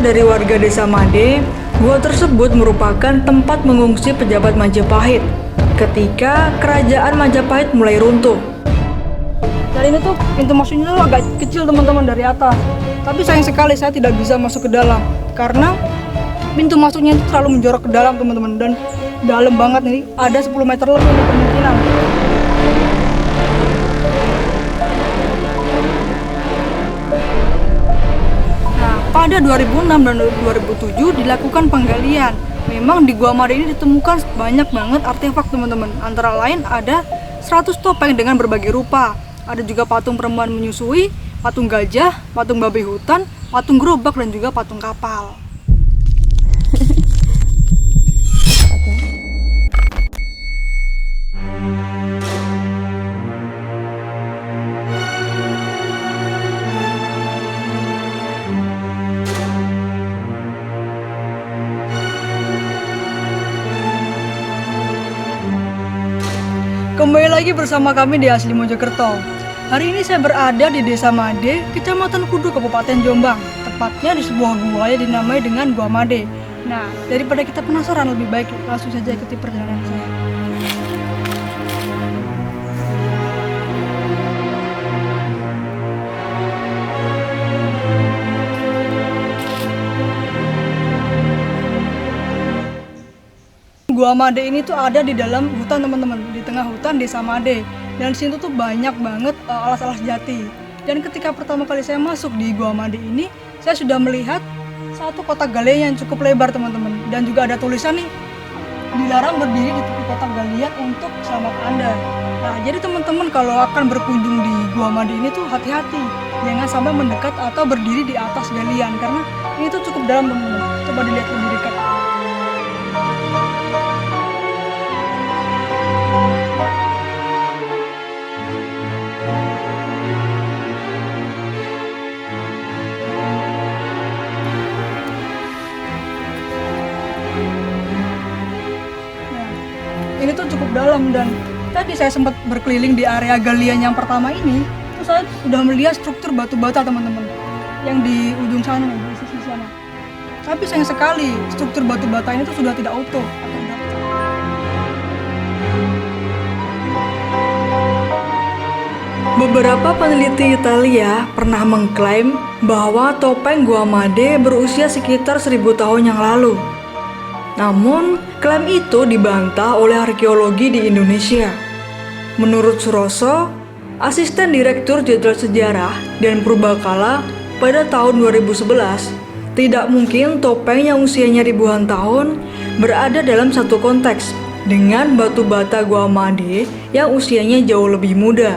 dari warga desa Made, gua tersebut merupakan tempat mengungsi pejabat Majapahit ketika kerajaan Majapahit mulai runtuh. Dan ini tuh pintu masuknya tuh agak kecil teman-teman dari atas. Tapi sayang sekali saya tidak bisa masuk ke dalam karena pintu masuknya itu terlalu menjorok ke dalam teman-teman, dan dalam banget nih, ada 10 meter lebih nih kemungkinan. Nah, pada 2006 dan 2007 dilakukan penggalian. Memang di Gua Made ini ditemukan banyak banget artefak teman-teman. Antara lain ada 100 topeng dengan berbagai rupa. Ada juga patung perempuan menyusui, patung gajah, patung babi hutan, patung gerobak, dan juga patung kapal. Kembali lagi bersama kami di Asli Mojokerto. Hari ini saya berada di Desa Made, Kecamatan Kudu, Kabupaten Jombang. Tepatnya di sebuah gua yang dinamai dengan Gua Made. Nah, daripada kita penasaran, lebih baik langsung saja ikuti perjalanan saya. Gua Made ini tuh ada di dalam hutan teman-teman, di tengah hutan Desa Made. Dan di situ tuh banyak banget alas-alas jati. Dan ketika pertama kali saya masuk di Gua Made ini, saya sudah melihat satu kotak galian yang cukup lebar teman-teman. Dan juga ada tulisan nih, dilarang berdiri di tepi kotak galian untuk selamat Anda. Nah, jadi teman-teman kalau akan berkunjung di Gua Made ini tuh hati-hati, jangan sampai mendekat atau berdiri di atas galian karena ini tuh cukup dalam teman-teman. Coba dilihat lebih dekat. Ini tuh cukup dalam, dan tadi saya sempat berkeliling di area galian yang pertama ini, terus saya sudah melihat struktur batu bata teman-teman yang di ujung sana, di sisi sana. Tapi sayang sekali struktur batu bata ini tuh sudah tidak utuh. Beberapa peneliti Italia pernah mengklaim bahwa topeng Gua Made berusia sekitar 1000 tahun yang lalu. Namun, klaim itu dibantah oleh arkeologi di Indonesia. Menurut Suroso, asisten Direktur Jenderal Sejarah dan Purbakala pada tahun 2011, tidak mungkin topeng yang usianya ribuan tahun berada dalam satu konteks dengan batu bata Gua Made yang usianya jauh lebih muda.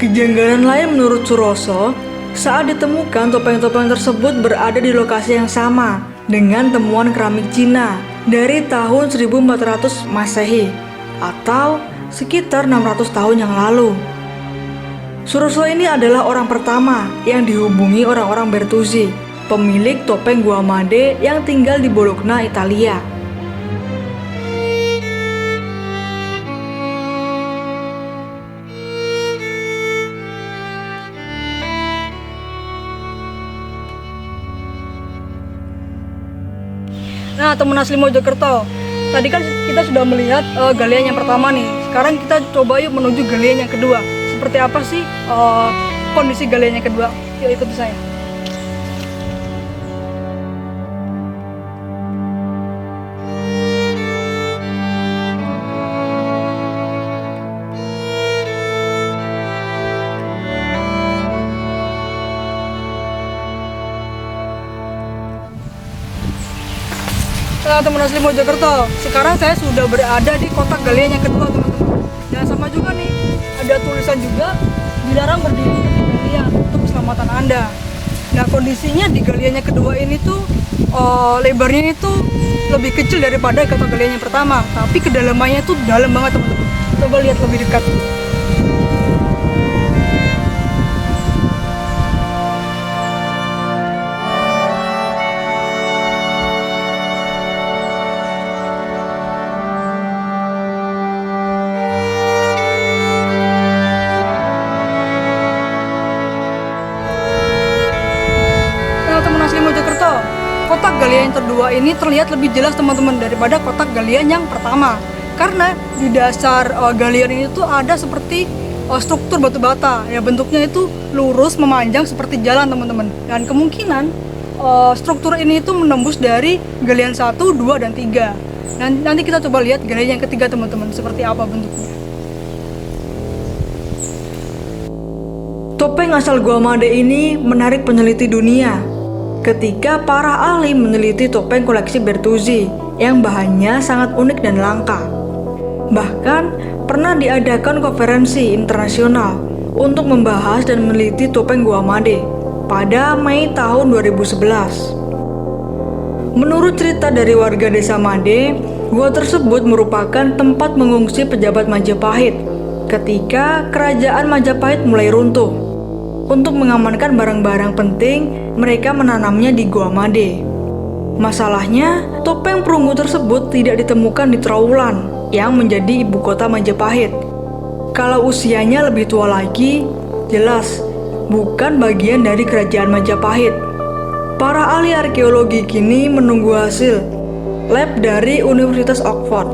Kejanggalan lain menurut Suroso, saat ditemukan topeng-topeng tersebut berada di lokasi yang sama dengan temuan keramik Cina dari tahun 1400 Masehi atau sekitar 600 tahun yang lalu. Suroso ini adalah orang pertama yang dihubungi orang-orang Bertuzzi, pemilik topeng Gua Made yang tinggal di Bologna, Italia. Nah, teman asli Mojokerto, tadi kan kita sudah melihat galian yang pertama nih. Sekarang kita coba yuk menuju galian yang kedua. Seperti apa sih kondisi galian yang kedua? Yuk ikuti saya. Nah, teman asli Mojokerto, sekarang saya sudah berada di kotak galian yang kedua teman-teman. Dan sama juga nih, ada tulisan juga, dilarang berdiri di tepi galian untuk keselamatan Anda. Nah, kondisinya di galian yang kedua ini tuh lebarnya itu lebih kecil daripada kotak galian yang pertama, tapi kedalamannya tuh dalam banget teman-teman. Coba lihat lebih dekat. Teman asli Mojokerto, kotak galian yang kedua ini terlihat lebih jelas teman-teman daripada kotak galian yang pertama. Karena di dasar galian ini tuh ada seperti struktur batu bata. Ya bentuknya itu lurus memanjang seperti jalan teman-teman. Dan kemungkinan struktur ini itu menembus dari galian 1, 2, dan 3. Nanti kita coba lihat galian yang ketiga teman-teman seperti apa bentuknya. Topeng asal Gua Made ini menarik peneliti dunia ketika para ahli meneliti topeng koleksi Bertuzzi yang bahannya sangat unik dan langka. Bahkan pernah diadakan konferensi internasional untuk membahas dan meneliti topeng Gua Made pada Mei tahun 2011. Menurut cerita dari warga desa Made, gua tersebut merupakan tempat mengungsi pejabat Majapahit ketika kerajaan Majapahit mulai runtuh. Untuk mengamankan barang-barang penting, mereka menanamnya di Gua Made. Masalahnya, topeng perunggu tersebut tidak ditemukan di Trowulan yang menjadi ibu kota Majapahit. Kalau usianya lebih tua lagi, jelas bukan bagian dari kerajaan Majapahit. Para ahli arkeologi kini menunggu hasil lab dari Universitas Oxford.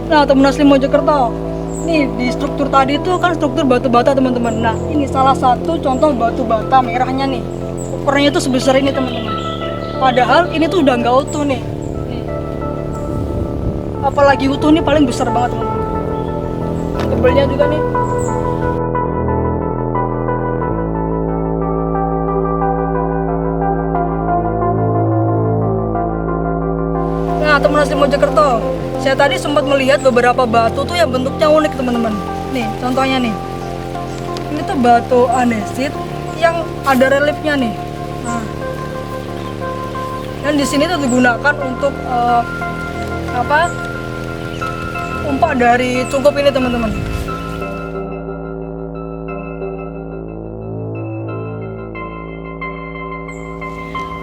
Nah, teman asli Mojokerto, nih di struktur tadi itu kan struktur batu bata teman-teman. Nah, ini salah satu contoh batu bata merahnya nih. Ukurannya itu sebesar ini teman-teman. Padahal ini tuh udah nggak utuh nih. Apalagi utuh nih paling besar banget teman-teman. Tebelnya juga nih. Nah, teman asli Mojokerto, saya tadi sempat melihat beberapa batu tuh yang bentuknya unik teman-teman. Nih, contohnya nih. Ini tuh batu andesit yang ada reliefnya nih. Nah, dan di sini tuh digunakan untuk umpak dari cungkup ini teman-teman.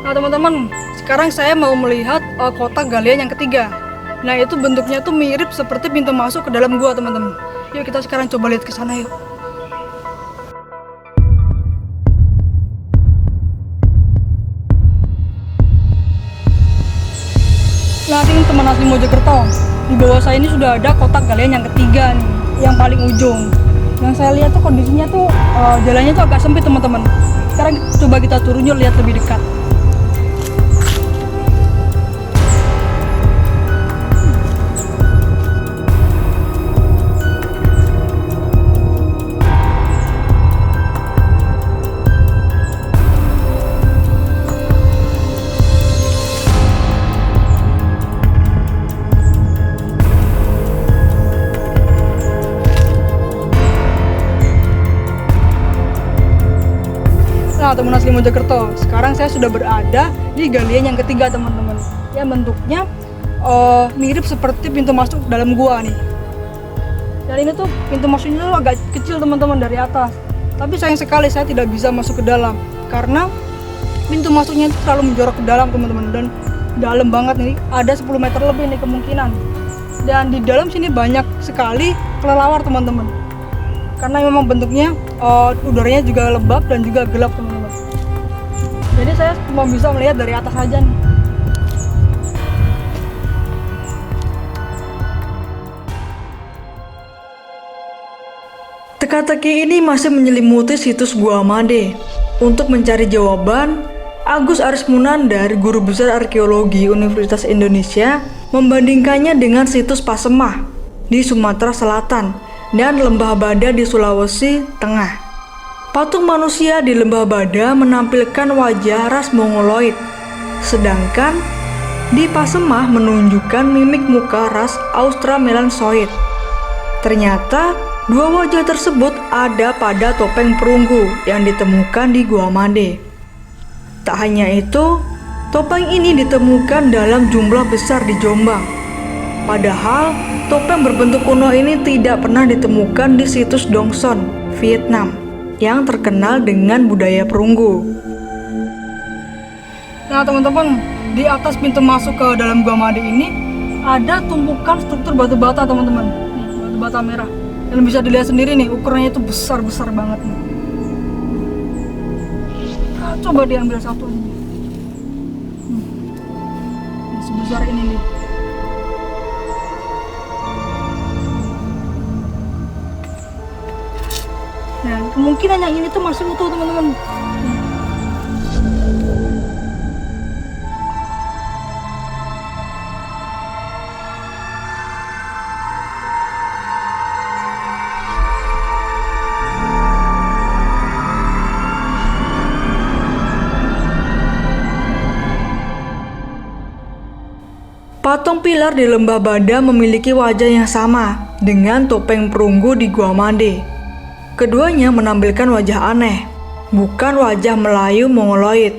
Nah teman-teman, sekarang saya mau melihat kotak galian yang ketiga. Nah itu bentuknya tuh mirip seperti pintu masuk ke dalam gua teman-teman. Yuk kita sekarang coba lihat ke sana yuk. Nah ini teman asli Mojokerto, di bawah saya ini sudah ada kotak galian yang ketiga nih, yang paling ujung. Yang saya lihat tuh kondisinya tuh jalannya tuh agak sempit teman-teman. Sekarang coba kita turun yuk lihat lebih dekat. Nah teman asli Mojokerto, sekarang saya sudah berada di galian yang ketiga teman-teman. Ya bentuknya mirip seperti pintu masuk dalam gua nih. Dan ini tuh pintu masuknya tuh agak kecil teman-teman dari atas. Tapi sayang sekali saya tidak bisa masuk ke dalam karena pintu masuknya itu terlalu menjorok ke dalam teman-teman, dan dalam banget nih, ada 10 meter lebih nih kemungkinan. Dan di dalam sini banyak sekali kelelawar teman-teman. Karena memang bentuknya udaranya juga lembab dan juga gelap teman-teman. Jadi saya cuma bisa melihat dari atas aja nih. Teka-teki ini masih menyelimuti situs Gua Made. Untuk mencari jawaban, Agus Arismunandar, guru besar arkeologi Universitas Indonesia, membandingkannya dengan situs Pasemah di Sumatera Selatan dan Lembah Bada di Sulawesi Tengah. Patung manusia di Lembah Bada menampilkan wajah ras Mongoloid, sedangkan di Pasemah menunjukkan mimik muka ras Australomelansoid. Ternyata dua wajah tersebut ada pada topeng perunggu yang ditemukan di Gua Made. Tak hanya itu, topeng ini ditemukan dalam jumlah besar di Jombang. Padahal topeng berbentuk kuno ini tidak pernah ditemukan di situs Dong Son, Vietnam, yang terkenal dengan budaya perunggu. Nah teman-teman, di atas pintu masuk ke dalam Gua Made ini ada tumpukan struktur batu bata teman-teman. Nih, batu bata merah. Dan bisa dilihat sendiri nih, ukurannya itu besar-besar banget nih. Nah, coba diambil satu ini. sebesar ini nih. Nah, kemungkinan yang ini tuh masih utuh teman-teman. Patung pilar di Lembah Bada memiliki wajah yang sama dengan topeng perunggu di Gua Made. Keduanya menampilkan wajah aneh, bukan wajah Melayu Mongoloid.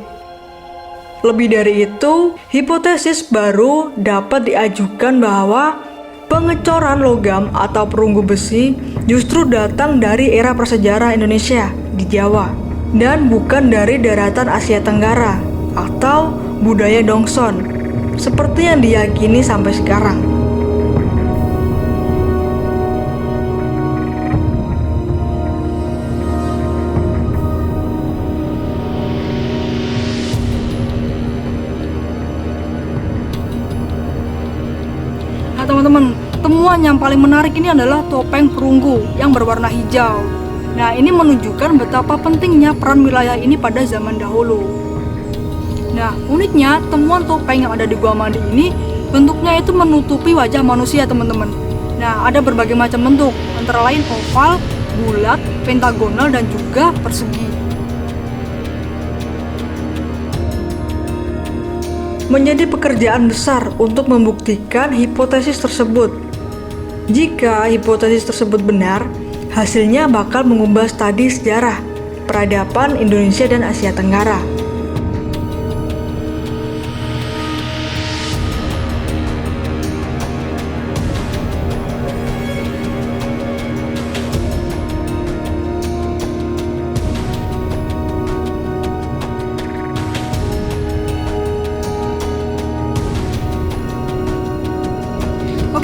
Lebih dari itu, hipotesis baru dapat diajukan bahwa pengecoran logam atau perunggu besi justru datang dari era prasejarah Indonesia di Jawa dan bukan dari daratan Asia Tenggara atau budaya Dongson seperti yang diyakini sampai sekarang. Nah teman-teman, temuan yang paling menarik ini adalah topeng perunggu yang berwarna hijau. Nah ini menunjukkan betapa pentingnya peran wilayah ini pada zaman dahulu. Nah, uniknya temuan topeng yang ada di Gua Made ini bentuknya itu menutupi wajah manusia, teman-teman. Nah, ada berbagai macam bentuk, antara lain oval, bulat, pentagonal, dan juga persegi. Menjadi pekerjaan besar untuk membuktikan hipotesis tersebut. Jika hipotesis tersebut benar, hasilnya bakal mengubah studi sejarah peradaban Indonesia dan Asia Tenggara.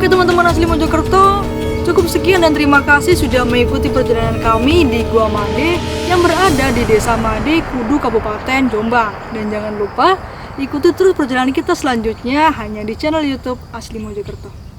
Oke teman-teman asli Mojokerto, cukup sekian dan terima kasih sudah mengikuti perjalanan kami di Gua Made yang berada di Desa Made, Kudu, Kabupaten Jombang. Dan jangan lupa ikuti terus perjalanan kita selanjutnya hanya di channel YouTube Asli Mojokerto.